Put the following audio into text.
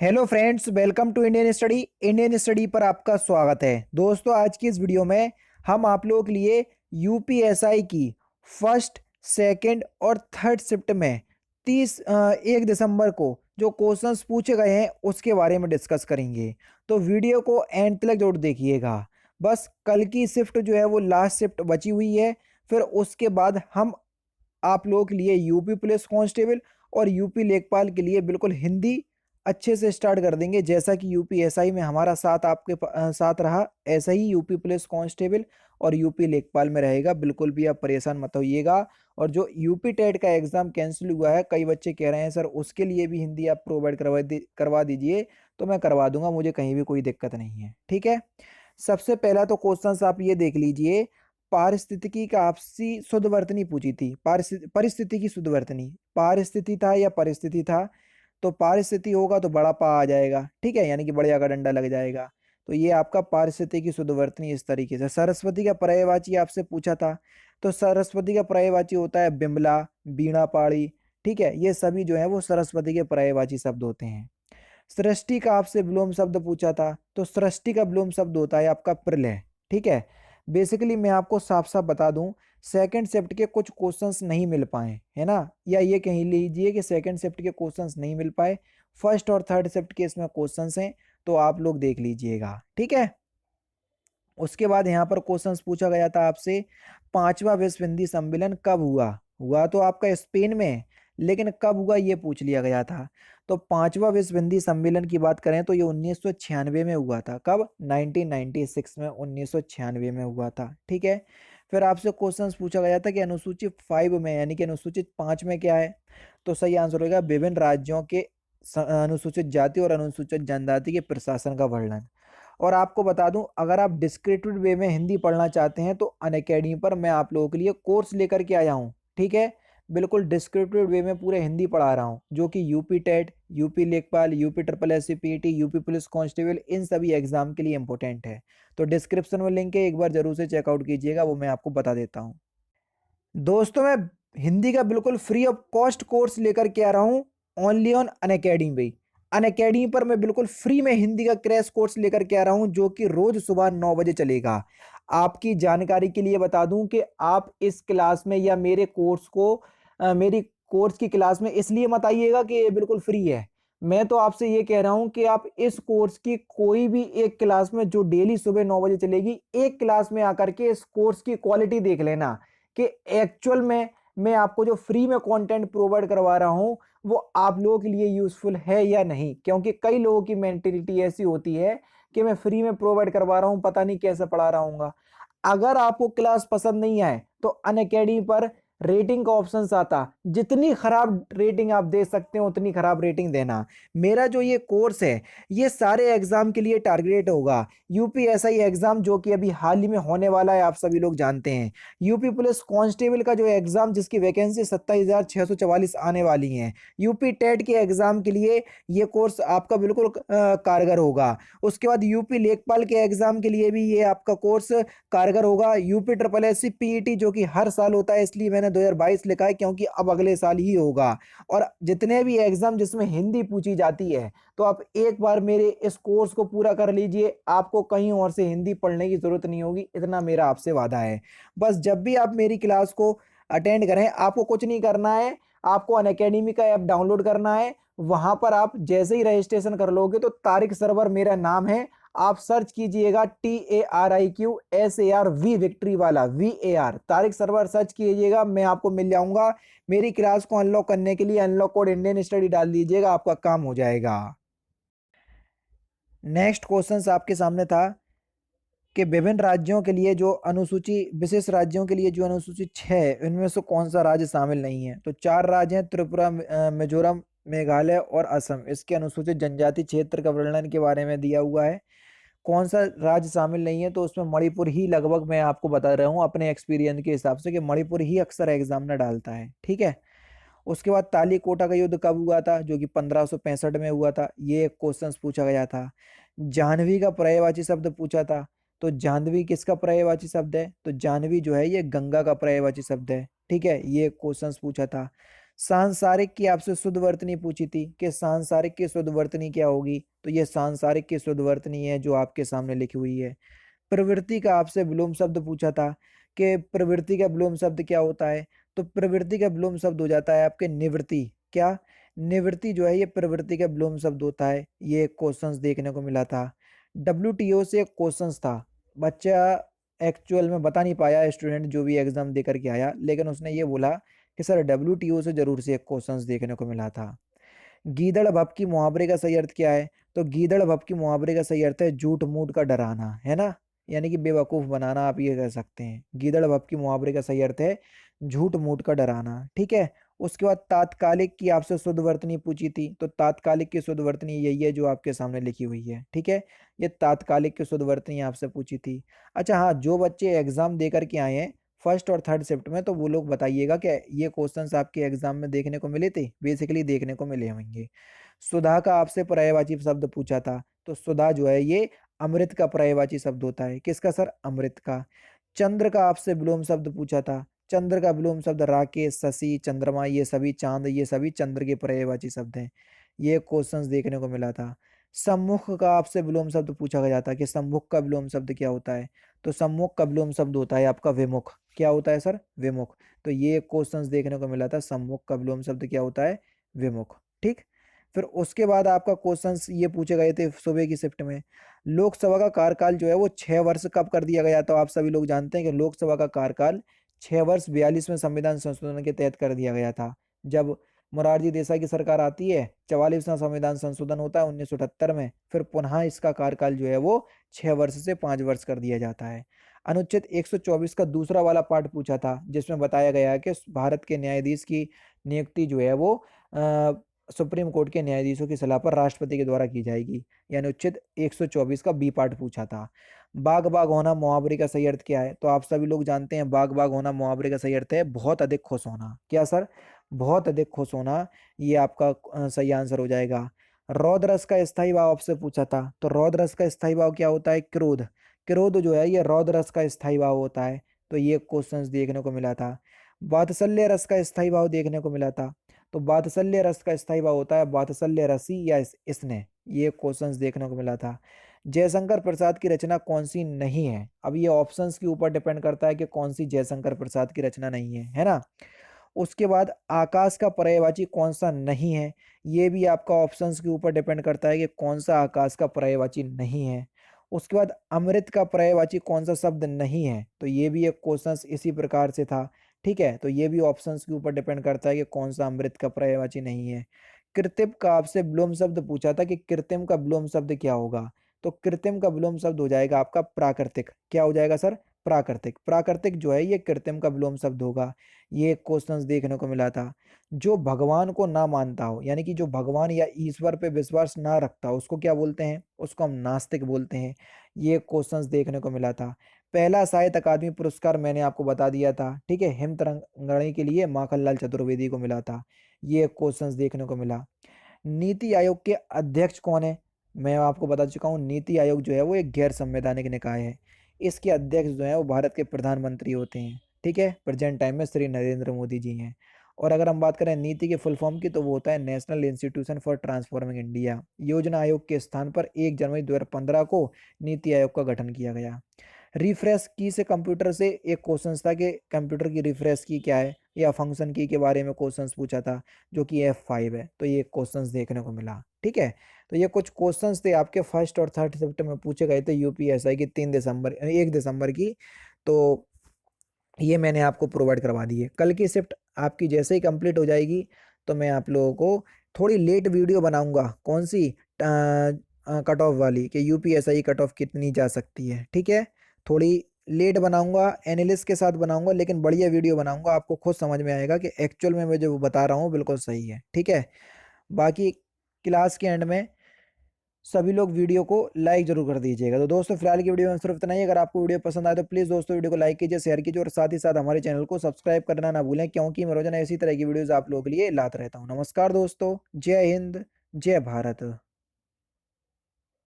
Hello friends, welcome to Indian study पर आपका स्वागत है। दोस्तों, आज की इस वीडियो में हम आप लोगों के लिए यूपीएसआई की फर्स्ट, सेकंड और थर्ड शिफ्ट में 1 दिसंबर को जो क्वेश्चंस पूछे गए हैं उसके बारे में डिस्कस करेंगे। तो वीडियो को एंड तक जरूर देखिएगा। बस कल की शिफ्ट जो है वो लास्ट शिफ्ट बची हुई है। फिर उसके बाद हम आप लोगों के लिए यूपी पुलिस कांस्टेबल और यूपी लेखपाल के लिए बिल्कुल हिंदी अच्छे से स्टार्ट कर देंगे। जैसा कि यूपी एसआई में हमारा साथ साथ रहा, ऐसा ही यूपी पुलिस कांस्टेबल और यूपी लेखपाल में रहेगा। बिल्कुल भी आप परेशान मत होइएगा। और जो यूपी टेट का एग्जाम कैंसिल हुआ है, कई बच्चे कह रहे हैं सर उसके लिए भी हिंदी आप प्रोवाइड करवा दीजिए। तो मैं करवा दूंगा, मुझे कहीं भी कोई दिक्कत नहीं है। ठीक है। सबसे पहला तो क्वेश्चन आप ये देख लीजिए। पारिस्थितिकी का आपसी शुद्धवर्तनी पूछी थी। परिस्थिति की शुद्धवर्तनी पारिस्थिति था या परिस्थिति था? तो पारिस्थिति होगा तो बड़ा पा आ जाएगा। ठीक है, यानी कि बढ़िया का डंडा लग जाएगा। तो ये आपका पारिस्थिति की शुद्धवर्तनी इस तरीके से। सरस्वती का पर्यायवाची आपसे पूछा था। तो सरस्वती का पर्यायवाची होता है बिमला, बीणा पाड़ी। ठीक है, ये सभी जो है वो सरस्वती के पर्यायवाची शब्द होते हैं। सृष्टि का आपसे विलोम शब्द पूछा था। तो सृष्टि का विलोम शब्द होता है आपका प्रलय। ठीक है। बेसिकली मैं आपको साफ साफ बता दूं, सेकंड शिफ्ट के कुछ क्वेश्चंस नहीं मिल पाए, है ना, या ये कह लीजिए कि सेकंड शिफ्ट के क्वेश्चंस नहीं मिल पाए। फर्स्ट और थर्ड शिफ्ट के इसमें क्वेश्चंस हैं, तो आप लोग देख लीजिएगा। ठीक है। उसके बाद यहाँ पर क्वेश्चंस पूछा गया था आपसे, पांचवा विश्व हिंदी सम्मेलन कब हुआ? हुआ तो आपका स्पेन में, लेकिन कब हुआ ये पूछ लिया गया था। तो पांचवा विश्व हिंदी सम्मेलन की बात करें तो ये 1996 में हुआ था। कब? 1996 में, 1996 में हुआ था। ठीक है। फिर आपसे क्वेश्चंस पूछा गया था कि अनुसूचित 5 में, यानी कि अनुसूचित 5 में क्या है? तो सही आंसर होगा विभिन्न राज्यों के अनुसूचित जाति और अनुसूचित जनजाति के प्रशासन का वर्णन। और आपको बता दूं, अगर आप डिस्क्रिप्टिव वे में हिंदी पढ़ना चाहते हैं तो अनअकैडमी पर मैं आप लोगों के लिए कोर्स लेकर के आया हूं। ठीक है। बिल्कुल डिस्क्रिप्टिव वे में पूरे हिंदी पढ़ा रहा हूं, जो कि यूपी टेट, यूपी लेखपाल, UP triple S C PT, UP police constable, इन सभी एग्जाम के लिए इंपॉर्टेंट है। तो डिस्क्रिप्शन में लिंक है, एक बार जरूर से चेकआउट कीजिएगा, वो मैं आपको बता देता हूँ। दोस्तों, मैं हिंदी का बिल्कुल फ्री ऑफ कॉस्ट कोर्स लेकर के आ रहा हूँ, ओनली ऑन अनअकैडमी। अनअकैडमी पर मैं बिल्कुल फ्री में हिंदी का क्रैश कोर्स लेकर के आ रहा हूँ, जो कि रोज सुबह 9 बजे चलेगा। आपकी जानकारी के लिए बता दूं कि आप इस क्लास में या मेरे कोर्स को मेरी कोर्स की क्लास में इसलिए मत आइएगा कि ये बिल्कुल फ्री है। मैं तो आपसे ये कह रहा हूं कि आप इस कोर्स की कोई भी एक क्लास में, जो डेली सुबह 9 बजे चलेगी, एक क्लास में आकर के इस कोर्स की क्वालिटी देख लेना कि एक्चुअल में मैं आपको जो फ्री में कंटेंट प्रोवाइड करवा रहा हूं वो आप लोगों के लिए यूजफुल है या नहीं। क्योंकि कई लोगों की मेंटेलिटी ऐसी होती है कि मैं फ्री में प्रोवाइड करवा रहा हूं, पता नहीं कैसे पढ़ा रहा हूँ। अगर आपको क्लास पसंद नहीं आए तो अनअकैडमी पर रेटिंग का ऑप्शन आता, जितनी खराब रेटिंग आप दे सकते हो उतनी खराब रेटिंग देना। मेरा जो ये कोर्स है ये सारे एग्जाम के लिए टारगेट होगा। यूपीएसआई एग्जाम जो कि अभी हाल ही में होने वाला है, आप सभी लोग जानते हैं। यूपी पुलिस कांस्टेबल का जो एग्जाम, जिसकी वैकेंसी 27,644 आने वाली है। यूपी टेट के एग्जाम के लिए ये कोर्स आपका बिल्कुल कारगर होगा। उसके बाद यूपी लेखपाल के एग्जाम के लिए भी ये आपका कोर्स कारगर होगा। UP triple S C PET जो कि हर साल होता है, इसलिए मैंने 2022 लिखा है, क्योंकि अब अगले साल ही होगा। और जितने भी एग्जाम जिसमें हिंदी पूछी जाती है, तो आप एक बार मेरे इस कोर्स को पूरा कर लीजिए, आपको कहीं और से हिंदी पढ़ने की जरूरत नहीं होगी, इतना मेरा आपसे वादा है। बस जब भी आप मेरी क्लास को अटेंड करें, आपको कुछ नहीं करना है, आपको अनअकैडमी का ऐप डाउनलोड करना है। वहां पर आप जैसे ही रजिस्ट्रेशन कर लोगे तो तारिक सर्वर मेरा नाम है, आप सर्च कीजिएगा TARIQSARV, विक्ट्री वाला VAR, तारिक सर्वर सर्च कीजिएगा, मैं आपको मिल जाऊंगा। मेरी क्लास को अनलॉक करने के लिए अनलॉक कोड इंडियन स्टडी डाल दीजिएगा, आपका काम हो जाएगा। नेक्स्ट क्वेश्चंस आपके सामने था कि विभिन्न राज्यों के लिए जो अनुसूची, विशेष राज्यों के लिए जो अनुसूची 6, इनमें से कौन सा राज्य शामिल नहीं है? तो 4 राज्य हैं, त्रिपुरा, मिजोरम, मेघालय और असम। इसके अनुसूचित जनजाति क्षेत्र का वर्णन के बारे में दिया हुआ है। कौन सा राज्य शामिल नहीं है? तो उसमें मणिपुर ही, लगभग मैं आपको बता रहा हूँ अपने एक्सपीरियंस के हिसाब से, कि मणिपुर ही अक्सर एग्जाम में डालता है। ठीक है। उसके बाद तालीकोटा का युद्ध कब हुआ था? जो कि 1565 में हुआ था। ये एक क्वेश्चन पूछा गया था। जाह्नवी का पर्यायवाची शब्द पूछा था। तो जाह्नवी किसका पर्यायवाची शब्द है? तो जाह्नवी जो है ये गंगा का पर्यायवाची शब्द है। ठीक है, ये क्वेश्चन पूछा था। सांसारिक की आपसे शुद्ध वर्तनी पूछी थी कि सांसारिक की शुद्ध वर्तनी क्या होगी, तो ये सांसारिक की शुद्ध वर्तनी है जो आपके सामने लिखी हुई है। प्रवृत्ति का आपसे विलोम शब्द पूछा था कि प्रवृत्ति का विलोम शब्द क्या होता है, तो प्रवृत्ति का विलोम शब्द हो जाता है आपके निवृत्ति। क्या? निवृत्ति जो है ये प्रवृत्ति का विलोम शब्द होता है। ये क्वेश्चंस देखने को मिला था। डब्ल्यूटीओ से एक क्वेश्चंस था, बच्चा एक्चुअल में बता नहीं पाया, स्टूडेंट जो भी एग्जाम दे करके आया, लेकिन उसने ये बोला कि सर डब्ल्यूटीओ से जरूर से एक क्वेश्चंस देखने को मिला था। गीदड़ भप की मुहावरे का सही अर्थ क्या है, तो गीदड़ भप की मुहावरे का सही अर्थ है झूठ मूठ का डराना, है ना, यानी कि बेवकूफ बनाना, आप ये कह सकते हैं। गीदड़ भप की मुहावरे का सही अर्थ है झूठ मूठ का डराना, ठीक है। उसके बाद तात्कालिक की आपसे शुद्ध वर्तनी पूछी थी, तो तात्कालिक की शुद्ध वर्तनी यही है जो आपके सामने लिखी हुई है, ठीक है। ये तात्कालिक की शुद्ध वर्तनी आपसे पूछी थी। अच्छा हाँ, जो बच्चे एग्जाम दे करके आए हैं फर्स्ट और थर्ड शिफ्ट में, तो वो लोग बताइएगा कि ये क्वेश्चंस आपके एग्जाम में देखने को मिले थे, बेसिकली देखने को मिले होंगे। सुधा का आपसे पर्यायवाची शब्द पूछा था, तो सुधा जो है ये अमृत का पर्यायवाची शब्द होता है। किसका सर? अमृत का। चंद्र का आपसे विलोम शब्द पूछा था, चंद्र का विलोम शब्द राकेश, शशि, चंद्रमा, ये सभी चांद, ये सभी चंद्र के पर्यायवाची शब्द हैं। ये क्वेश्चंस देखने को मिला था। सम्मुख का आपसे विलोम शब्द पूछा गया था कि सम्मुख का विलोम शब्द क्या होता है, तो सम्मुख का विलोम शब्द होता है आपका विमुख। क्या होता है सर? विमुख। तो ये क्वेश्चंस देखने को मिला था, सम्मुख का विलोम शब्द क्या होता है? विमुख, ठीक। फिर उसके बाद आपका क्वेश्चंस ये पूछे गए थे सुबह की शिफ्ट में, लोकसभा का कार्यकाल जो है वो 6 वर्ष कब कर दिया गया, तो आप सभी लोग जानते हैं कि लोकसभा का कार्यकाल 6 वर्ष 42वें संविधान संशोधन के तहत कर दिया गया था। जब मोरारजी देसाई की सरकार आती है, 44वां संविधान संशोधन होता है 1978 में, फिर पुनः इसका कार्यकाल जो है वो 6 वर्ष से 5 वर्ष कर दिया जाता है। अनुच्छेद 124 का दूसरा वाला पार्ट पूछा था, जिसमें बताया गया है कि भारत के न्यायाधीश की नियुक्ति जो है वो सुप्रीम कोर्ट के न्यायाधीशों की सलाह पर राष्ट्रपति के द्वारा की जाएगी। यानी अनुच्छेद 124 का बी पार्ट पूछा था। बाग बाग होना मुहावरे का सही अर्थ क्या है, तो आप सभी लोग जानते हैं बाग बाग होना मुहावरे का सही अर्थ है बहुत अधिक खुश होना। क्या सर? बहुत अधिक खुश होना, ये आपका सही आंसर हो जाएगा। रौद्र रस का स्थायी भाव आपसे पूछा था, तो रौद्र रस का स्थायी भाव क्या होता है? क्रोध। क्रोध जो है ये रौद्र रस का स्थायी भाव होता है, तो ये क्वेश्चंस देखने को मिला था। वात्सल्य रस का स्थायी भाव देखने को मिला था, तो वात्सल्य रस का स्थायी भाव होता है वात्सल्य रसी या स्नेह। ये क्वेश्चंस देखने को मिला था। जयशंकर प्रसाद की रचना कौन सी नहीं है, अब ये ऑप्शंस के ऊपर डिपेंड करता है कि कौन सी जयशंकर प्रसाद की रचना नहीं है ना। उसके बाद आकाश का पर्यायवाची कौन सा नहीं है, ये भी आपका ऑप्शंस के ऊपर डिपेंड करता है कि कौन सा आकाश का पर्यायवाची नहीं है। उसके बाद अमृत का पर्यायवाची कौन सा शब्द नहीं है, तो ये भी एक क्वेश्चन इसी प्रकार से था, ठीक है। तो ये भी ऑप्शंस के ऊपर डिपेंड करता है कि कौन सा अमृत का पर्यायवाची नहीं है। कृत्रिम का आपसे विलोम शब्द पूछा था कि कृत्रिम का विलोम शब्द क्या होगा, तो कृत्रिम का विलोम शब्द हो जाएगा आपका प्राकृतिक। क्या हो जाएगा सर? प्राकृतिक। प्राकृतिक जो है ये कृत्रिम का विलोम शब्द होगा। ये क्वेश्चंस देखने को मिला था। जो भगवान को ना मानता हो, यानी कि जो भगवान या ईश्वर पे विश्वास ना रखता हो, उसको क्या बोलते हैं? उसको हम नास्तिक बोलते हैं। ये क्वेश्चंस देखने को मिला था। पहला साहित्य अकादमी पुरस्कार मैंने आपको बता दिया था, ठीक है, हिमतरंगणी के लिए माखनलाल चतुर्वेदी को मिला था। ये क्वेश्चंस देखने को मिला। नीति आयोग के अध्यक्ष कौन है? मैं आपको बता चुका हूँ, नीति आयोग जो है वो एक गैर संवैधानिक निकाय है। इसके अध्यक्ष जो है वो भारत के प्रधानमंत्री होते हैं, ठीक है। प्रेजेंट टाइम में श्री नरेंद्र मोदी जी हैं। और अगर हम बात करें नीति के फुल फॉर्म की, तो वो होता है national institution for transforming India. योजना आयोग के स्थान पर 1 जनवरी 2015 को नीति आयोग का गठन किया गया। रिफ्रेश की से कंप्यूटर से एक क्वेश्चन था कि कंप्यूटर की रिफ्रेश की क्या है, या फंक्शन की के बारे में क्वेश्चंस पूछा था, जो कि F5 है। तो ये क्वेश्चंस देखने को मिला, ठीक है। तो ये कुछ क्वेश्चंस थे आपके फर्स्ट और थर्ड शिफ्ट में पूछे गए थे यूपीएसआई की 1 दिसंबर की। तो ये मैंने आपको प्रोवाइड करवा दी है। कल की शिफ्ट आपकी जैसे ही कंप्लीट हो जाएगी, तो मैं आप लोगों को थोड़ी लेट वीडियो बनाऊंगा, कौन सी? कट ऑफ वाली, कि यूपीएसआई कट ऑफ कितनी जा सकती है, ठीक है। थोड़ी लेट बनाऊंगा, एनालिस्ट के साथ बनाऊंगा, लेकिन बढ़िया वीडियो बनाऊंगा, आपको खुद समझ में आएगा कि एक्चुअल में मैं जो बता रहा हूँ बिल्कुल सही है, ठीक है। बाकी क्लास के एंड में सभी लोग वीडियो को लाइक जरूर कर दीजिएगा। तो दोस्तों फिलहाल की वीडियो में सिर्फ इतना ही। अगर आपको वीडियो पसंद आए तो प्लीज़ दोस्तों वीडियो को लाइक कीजिए, शेयर कीजिए, और साथ ही साथ हमारे चैनल को सब्सक्राइब करना ना भूलें, क्योंकि मैं रोजाना इसी तरह की वीडियोज़ आप लोगों के लिए लाता रहता हूँ। नमस्कार दोस्तों, जय हिंद, जय भारत।